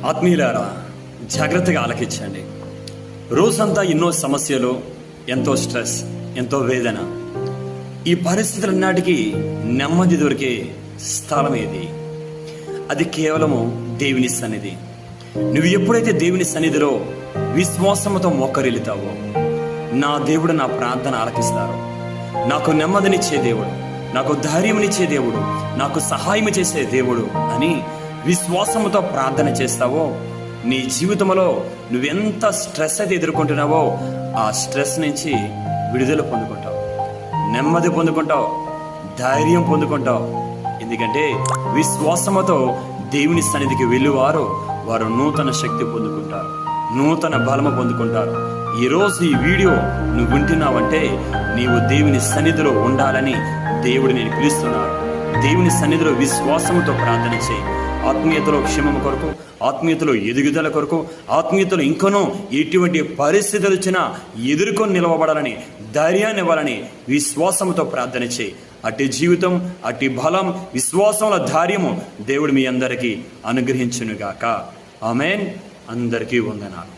ఆత్మీయులారా, జాగ్రత్తగా ఆలకించండి. రోజంతా ఎన్నో సమస్యలు, ఎంతో స్ట్రెస్, ఎంతో వేదన. ఈ పరిస్థితులన్నిటికీ నెమ్మది దొరికే స్థలం ఏది? అది కేవలము దేవుని సన్నిధి. నువ్వు ఎప్పుడైతే దేవుని సన్నిధిలో విశ్వాసంతో మోకరిల్లుతావో, నా దేవుడు నా ప్రార్థన ఆలకిస్తారు. నాకు నెమ్మదినిచ్చే దేవుడు, నాకు ధైర్యమునిచ్చే దేవుడు, నాకు సహాయం చేసే దేవుడు అని విశ్వాసముతో ప్రార్థన చేస్తావో, నీ జీవితంలో నువ్వెంత స్ట్రెస్ అయితే ఎదుర్కొంటున్నావో ఆ స్ట్రెస్ నుంచి విడుదల పొందుకుంటావు, నెమ్మది పొందుకుంటావు, ధైర్యం పొందుకుంటావు. ఎందుకంటే విశ్వాసముతో దేవుని సన్నిధికి వెళ్ళువారు వారు నూతన శక్తి పొందుకుంటారు, నూతన బలము పొందుకుంటారు. ఈరోజు ఈ వీడియో నువ్వు వింటున్నావంటే నీవు దేవుని సన్నిధిలో ఉండాలని దేవుడు నేను పిలుస్తున్నాను. దేవుని సన్నిధిలో విశ్వాసముతో ప్రార్థన చేయి. ఆత్మీయతలో క్షేమం కొరకు, ఆత్మీయతలో ఎదుగుదల కొరకు, ఆత్మీయతలో ఇంకనూ ఎటువంటి పరిస్థితులు వచ్చినా ఎదుర్కొని నిలవబడాలని, ధైర్యాన్ని ఇవ్వాలని విశ్వాసంతో ప్రార్థన చేయి. అట్టి జీవితం, అట్టి బలం, విశ్వాసంలో ధైర్యము దేవుడు మీ అందరికీ అనుగ్రహించునుగాక. ఆమేన్. అందరికీ వందనాలు.